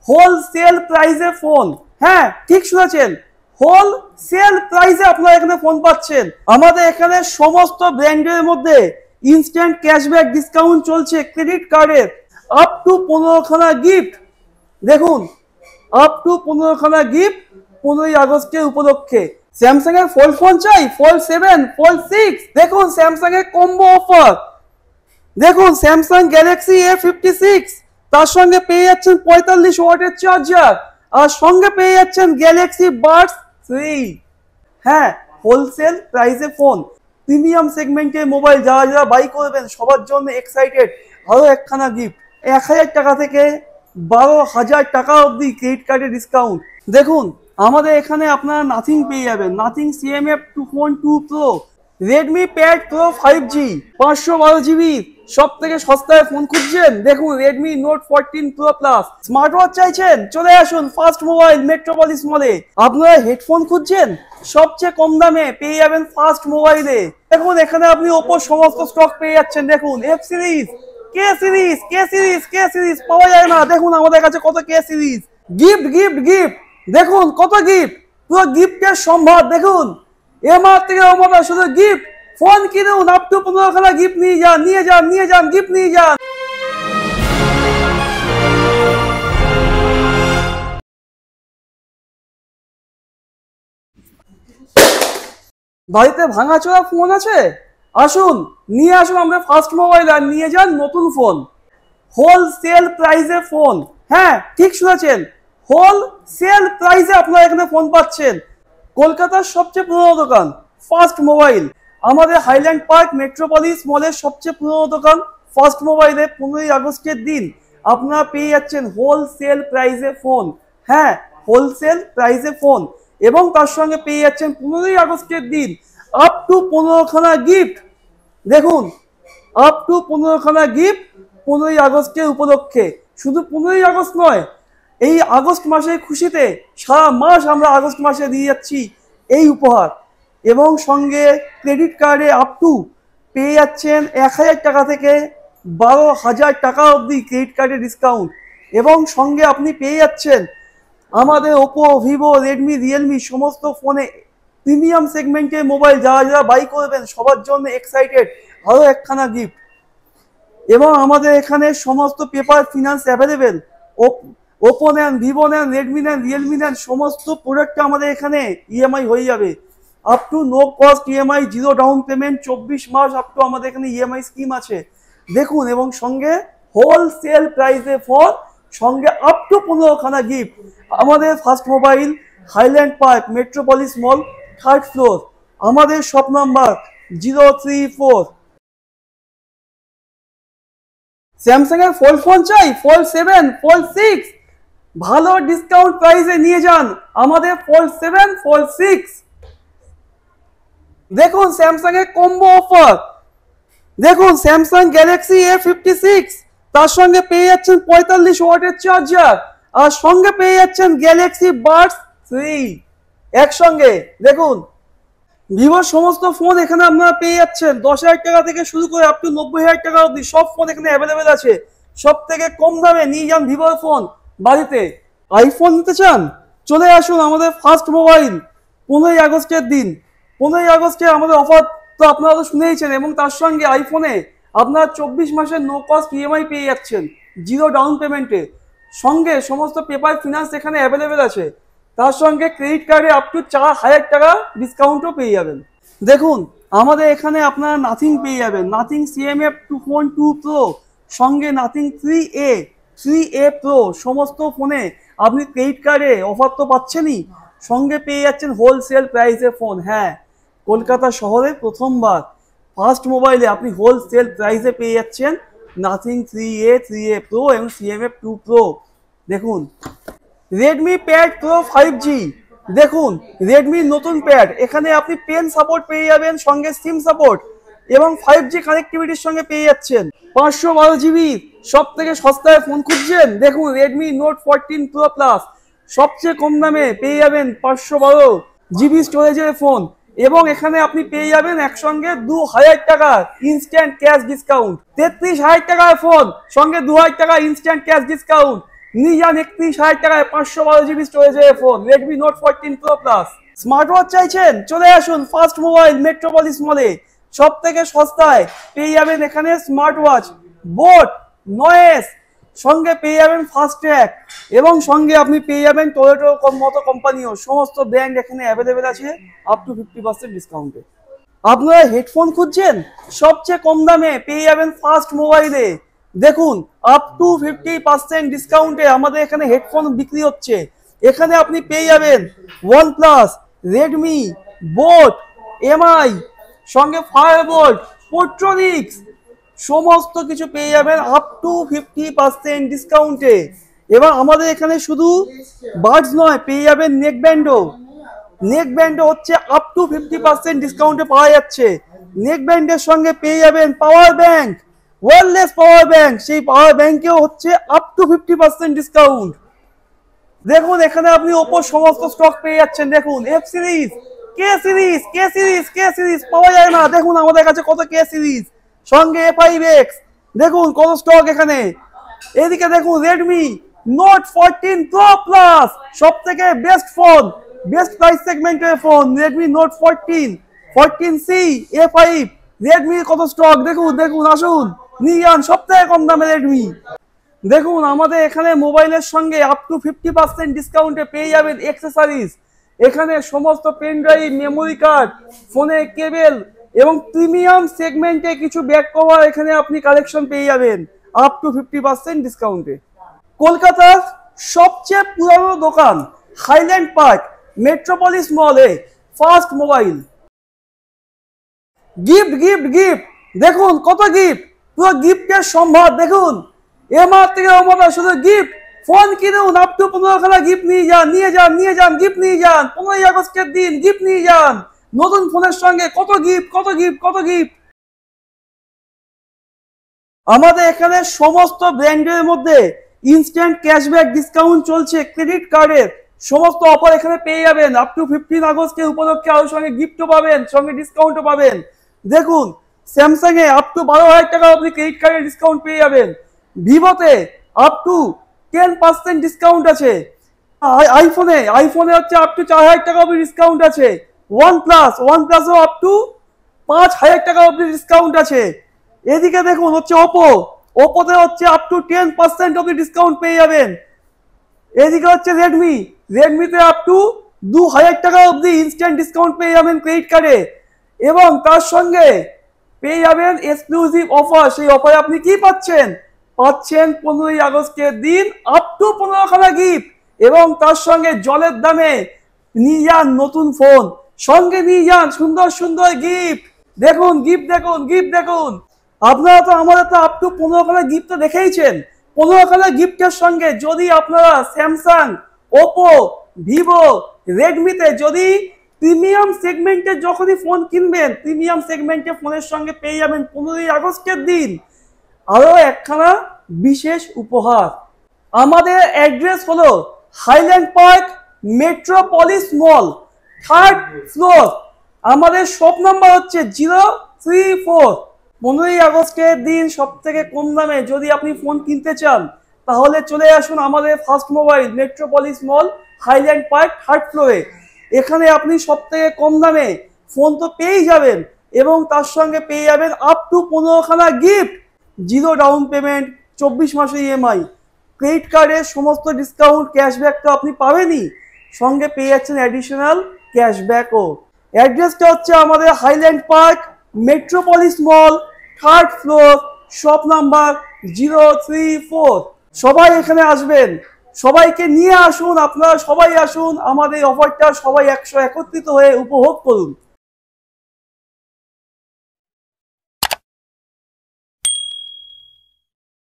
Wholesale প্রাইসে phone. হ্যাঁ, ঠিক শুনেছেন, হোলসেল প্রাইসে আপনারা এখানে ফোন পাচ্ছেন। আমাদের এখানে সমস্ত ব্র্যান্ডের মধ্যে ইনস্ট্যান্ট ক্যাশব্যাক ডিসকাউন্ট চলছে ক্রেডিট কার্ডের, আপ টু 15খানা গিফট। দেখুন, আপ টু 15খানা গিফট 15ই আগস্টের উপলক্ষে। স্যামসাং এর ফোল্ড ফোন চাই, ফোল্ড 7, ফোল্ড 6, দেখুন স্যামসাং এর কম্বো অফার। দেখুন স্যামসাং গ্যালাক্সি A56, তার সঙ্গে পেয়ে যাচ্ছেন 45 ওয়াটের চার্জার, আর সঙ্গে পেয়ে যাচ্ছেন গ্যালাক্সি বাডস 3। হ্যাঁ, হোলসেল প্রাইসে ফোন, প্রিমিয়াম সেগমেন্টের মোবাইল যারা যারা বাই করবেন সবার জন্য এক্সাইটেড। আরো একখানা গিফট, 1000 টাকা থেকে 12,000 টাকা অবধি ক্রেডিট কার্ডের ডিসকাউন্ট। দেখুন আমাদের এখানে আপনারা নাথিং পেয়ে যাবেন, nothing CMF 2.2 Pro, Redmi pad pro 5G 512GB সব থেকে সস্তায় ফোন খুঁজছেন, দেখুন Redmi note 14 pro plus. Smart watch চাইছেন, চলে আসুন ফার্স্ট মোবাইল মেট্রোপলিস মলে। আপনারা হেডফোন খুঁজছেন, সবচেয়ে কম দামে পেয়ে যাবেন ফার্স্ট মোবাইলে। দেখুন এখানে আপনি ওপো সমস্ত স্টক পেয়ে যাচ্ছেন। দেখুন F সিরিজ, কে সিরিজ, কে সিরিজ, কে সিরিজ পাওয়া যায় না, দেখুন আমাদের কাছে কত কে সিরিজ। গিফট গিফট গিফট, দেখুন কত গিফট, পুরো গিফটের সম্ভার। দেখুন এমআর থেকে ওমরা শুধু গিফট। ফোন কিনুন, আপ টু 15খানা গিফট নিয়ে যান, নিয়ে যান, নিয়ে যান, গিফট নিয়ে যান। বাড়িতে ভাঙাচোরা ফোন আছে, আসুন নিয়ে আসুন আমরা ফার্স্ট মোবাইল, আর নিয়ে যান নতুন ফোন। হোলসেল প্রাইসে ফোন। হ্যাঁ, ঠিক শুনেছেন, হোলসেল প্রাইসে আপনারা এখানে ফোন পাচ্ছেন। কলকাতার সবচেয়ে পুরনো দোকান ফার্স্ট মোবাইল, আমাদের হাইল্যান্ড পার্ক মেট্রোপলিস মলের সবচেয়ে পুরনো দোকান ফার্স্ট মোবাইলে 15ই আগস্টের দিন আপনারা পেয়ে যাচ্ছেন হোলসেল প্রাইসে ফোন। হ্যাঁ, হোলসেল প্রাইসে ফোন, এবং তার সঙ্গে পেয়ে যাচ্ছেন 15ই আগস্টের দিন আপ টু 15খানা গিফট। দেখুন আপ টু 15খানা গিফট 15ই আগস্টের উপলক্ষে। শুধু 15ই আগস্ট নয়, এই আগস্ট মাসের খুশিতে সারা মাস আমরা আগস্ট মাসে দিয়ে যাচ্ছি এই উপহার। এবং সঙ্গে ক্রেডিট কার্ডে আপ টু পেয়ে যাচ্ছেন 1000 টাকা থেকে 12,000 টাকা অবধি ক্রেডিট কার্ডের ডিসকাউন্ট। এবং সঙ্গে আপনি পেয়ে যাচ্ছেন আমাদের ওপো, ভিভো, রেডমি, রিয়েলমি সমস্ত ফোনে প্রিমিয়াম সেগমেন্টের মোবাইল যারা যারা বাই করবেন সবার জন্য এক্সাইটেড, আরও একখানা গিফট। এবং আমাদের এখানে সমস্ত পেপার ফিনান্স অ্যাভেলেবেল। ওপো নেন, ভিভো নেন, রেডমি নেন, রিয়েলমি নেন, সমস্ত প্রোডাক্টটা আমাদের এখানে ইএমআই হয়ে যাবে। Up to no cost EMI, 0 down payment, 24 মাস আপ টু আমাদের এখানে ইএমআই স্কিম আছে। দেখুন, এবং সঙ্গে হোলসেল প্রাইসে ফোন, সঙ্গে আপ টু 15খানা গিফট। আমাদের first mobile highland park metropolis mall, 3rd floor. আমাদের শপ নাম্বার 034। স্যামসাং এর ফোল্ড ফোন চাই, ফোল্ড 7, ফোল্ড 6, ভালো ডিসকাউন্ট প্রাইসে নিয়ে যান আমাদের ফোল্ড 7, ফোল্ড 6। দেখুন স্যামসাং এর কম্বো অফার। দেখুন স্যামসাং গ্যালাক্সি A56, তার সঙ্গে পেয়ে যাচ্ছেন 45 ওয়াটের চার্জার, আর সঙ্গে পেয়ে যাচ্ছেন গ্যালাক্সি বাডস 3 একসঙ্গে। দেখুন ভিভোর সমস্ত ফোন এখানে আপনারা পেয়ে যাচ্ছেন 10,000 টাকা থেকে শুরু করে আপ টু 90,000 টাকা অবধি সব ফোন এখানে অ্যাভেলেবেল আছে। সব থেকে কম দামে নিয়ে যান ভিভোর ফোন। বাড়িতে আইফোন নিতে চান, চলে আসুন আমাদের ফার্স্ট মোবাইল 15ই আগস্টের দিন। 15ই আগস্টে আমাদের অফার তো আপনারা তো শুনেইছেন, এবং তার সঙ্গে আইফোনে আপনারা 24 মাসের নো কস্ট ইএমআই পেয়ে যাচ্ছেন 0 ডাউন পেমেন্টে। সঙ্গে সমস্ত পেপার ফিনান্স এখানে অ্যাভেলেবেল আছে। তার সঙ্গে ক্রেডিট কার্ডে আপ টু 4,000 টাকা ডিসকাউন্টও পেয়ে যাবেন। দেখুন আমাদের এখানে আপনারা নাথিং পেয়ে যাবেন, নাথিং CMF 2.2 Pro, সঙ্গে নাথিং 3A Pro। সমস্ত ফোনে আপনি ক্রেডিট কার্ডে অফার তো পাচ্ছেনই, সঙ্গে পেয়ে যাচ্ছেন হোলসেল প্রাইসে ফোন। হ্যাঁ, কলকাতা শহরে প্রথমবার ফার্স্ট মোবাইলে আপনি হোলসেল প্রাইসে পেয়ে যাচ্ছেন নাথিং 3A Pro এবং CMF 2 Pro। দেখুন রেডমি প্যাড প্রো 5G, দেখুন রেডমির নতুন প্যাড, এখানে আপনি পেন সাপোর্ট পেয়ে যাবেন, সঙ্গে সিম সাপোর্ট, এবং 5G কানেক্টিভিটির সঙ্গে পেয়ে যাচ্ছেন। 512GB সব থেকে সস্তায় ফোন খুঁজছেন, দেখুন রেডমি নোট 14 প্রো প্লাস সবচেয়ে কম দামে পেয়ে যাবেন 512GB স্টোরেজের ফোন। এবং এখানে আপনি পেয়ে যাবেন একসঙ্গে 2,000 টাকা ইনস্ট্যান্ট ক্যাশ ডিসকাউন্ট। 33,000 টাকার ফোন, সঙ্গে 2,000 টাকা ইনস্ট্যান্ট ক্যাশ ডিসকাউন্ট। নিয়ে যান 31,000 টাকায় 512 GB স্টোরেজের phone Redmi note 14 pro plus. Smart watch চাইছেন, চলে আসুন ফার্স্ট মোবাইল মেট্রোপলিস মলে, সব থেকে সস্তায় পেয়ে যাবেন এখানে স্মার্ট ওয়াচ বোট নয়েস, সঙ্গে পেয়ে যাবেন ফাস্ট ট্র্যাক, এবং সঙ্গে আপনি পেয়ে যাবেন টয়োটোর মতো কোম্পানিও সমস্ত ব্র্যান্ড এখানে অ্যাভেলেবেল আছে আপ টু 50% ডিসকাউন্টে। আপনারা হেডফোন খুঁজছেন, সবচেয়ে কম দামে পেয়ে যাবেন ফার্স্ট মোবাইলে। দেখুন আপ টু 50% ডিসকাউন্টে আমাদের এখানে হেডফোন বিক্রি হচ্ছে। এখানে আপনি পেয়ে যাবেন OnePlus, রেডমি, বোট, এমআই, সঙ্গে ফায়ারবোল্ট, পোট্রনিক্স, সমস্ত কিছু পেয়ে যাবেন আপ টু 50% ডিসকাউন্টে। এবার আমাদের এখানে শুধু বাডস নয়, পেয়ে যাবেন নেকব্যান্ডও। নেকব্যান্ডও হচ্ছে আপ টু 50% ডিসকাউন্টে পাওয়া যাচ্ছে। নেকব্যান্ডের সঙ্গে পেয়ে যাবেন power bank, wireless power bank, সেই পাওয়ার ব্যাংকেও হচ্ছে আপ টু 50% ডিসকাউন্ট। দেখুন এখানে আপনি ওপোর সমস্ত স্টক পেয়ে যাচ্ছেন। দেখুন এফ সিরিজ, কে সিরিজ পাওয়া যায় না, দেখুন আমাদের কাছে কত কে সিরিজ, সঙ্গে A5X, দেখুন কত স্টক এখানে। এদিকে দেখুন রেডমি নোট 14 প্রো প্লাস, সব থেকে বেস্ট ফোন, বেস্ট প্রাইস সেগমেন্টের phone Redmi note 14, 14C, A5, Redmi কত স্টক, দেখুন দেখুন আসুন নিয়ে যান সব থেকে কম দামে রেডমি। দেখুন আমাদের এখানে মোবাইলের সঙ্গে আপ টু 50% ডিসকাউন্টে পেয়ে যাবেন অ্যাক্সেসরিজ। এখানে সমস্ত পেন ড্রাইভ, মেমোরি কার্ড, ফোনের কেবল এবং প্রিমিয়াম সেগমেন্টে কিছু ব্যাক কভার এখানে আপনি কালেকশন পেয়ে যাবেন আপ টু 50% ডিসকাউন্টে। কলকাতার সবচেয়ে পুরনো দোকান হাইল্যান্ড পার্ক মেট্রোপলিস মলে first mobile. Gift gift gift, দেখুন কত গিফট, পুরো গিফটের সম্ভার। দেখুন এমার থেকে ওমার শুধু গিফট, ফোন কিনুন আপ টু 15খানা গিফট নিয়ে যান, গিফট নিয়ে যান, 15ই আগস্টের দিন গিফট নিয়ে যান, নতুন ফোনের সঙ্গে কত গিফট কত গিফট কত গিফট। আমাদের এখানে সমস্ত ব্র্যান্ডের মধ্যে ইনস্ট্যান্ট ক্যাশব্যাক ডিসকাউন্ট চলছে, ক্রেডিট কার্ডের সমস্ত অফার এখানে পেয়ে যাবেন। আপ টু 15 আগস্টের উপলক্ষে আরো সঙ্গে গিফটও পাবেন, সঙ্গে ডিসকাউন্টও পাবেন। দেখুন স্যামসাং এ আপ টু 12,000 টাকা আপনি ক্রেডিট কার্ডের ডিসকাউন্ট পেয়ে যাবেন। ভিভোতে আপ টু 10% ডিসকাউন্ট আছে। আইফোনে হচ্ছে আপ টু 4,000 টাকা অবধি ডিসকাউন্ট আছে। ওয়ানপ্লাসও আপ টু 5,000 টাকা অবধি ডিসকাউন্ট আছে। এদিকে দেখুন হচ্ছে ওপোতে হচ্ছে আপ টু 10% অবধি ডিসকাউন্ট পেয়ে যাবেন। এদিকে হচ্ছে রেডমিতে আপ টু 2,000 টাকা অবধি ইনস্ট্যান্ট ডিসকাউন্ট পেয়ে যাবেন ক্রেডিট কার্ডে, এবং তার সঙ্গে পেয়ে যাবেন এক্সক্লুসিভ অফার। সেই অফারে আপনি কি পাচ্ছেন 15ই আগস্টের দিন আপ টু 15খানা গিফট, এবং তার সঙ্গে জলের দামে নিয়ে যান নতুন ফোন, সঙ্গে নিয়ে যান সুন্দর সুন্দর গিফট। দেখুন গিফট দেখুন গিফট দেখুন। আপনারা তো আমাদের তো আপ টু 15খানা গিফট তো দেখেইছেন। 15খানা গিফটের সঙ্গে যদি আপনারা স্যামসাং, ওপো, ভিভো, রেডমিতে যদি প্রিমিয়াম সেগমেন্টের যখনই ফোন কিনবেন, প্রিমিয়াম সেগমেন্টের ফোনের সঙ্গে পেয়ে যাবেন 15ই আগস্টের দিন আরো একখানা বিশেষ উপহার। আমাদের অ্যাড্রেস হলো highland park metropolis mall, 3rd floor. আমাদের শপ নাম্বার হচ্ছে 034। 15ই আগস্টের দিন সব থেকে কম দামে যদি আপনি ফোন কিনতে চান তাহলে চলে আসুন আমাদের ফার্স্ট মোবাইল মেট্রোপলিস মল, হাইল্যান্ড পার্ক, 3rd ফ্লোরে। এখানে আপনি সব থেকে কম দামে ফোন তো পেয়েই যাবেন, এবং তার সঙ্গে পেয়ে যাবেন আপ টু 15খানা গিফট, 0 ডাউন পেমেন্ট, 24 মাসের ইএমআই, ক্রেডিট কার্ডের সমস্ত ডিসকাউন্ট, ক্যাশব্যাক তো আপনি পাবেনই, সঙ্গে পেয়ে যাচ্ছেন অ্যাডিশনাল ক্যাশব্যাকও। অ্যাড্রেসটা হচ্ছে আমাদের highland park metropolis mall, 3rd floor, shop number 034। সবাই এখানে আসবেন, সবাইকে নিয়ে আসুন, আপনারা সবাই আসুন, আমাদের অফারটা সবাই একত্রিত হয়ে উপভোগ করুন।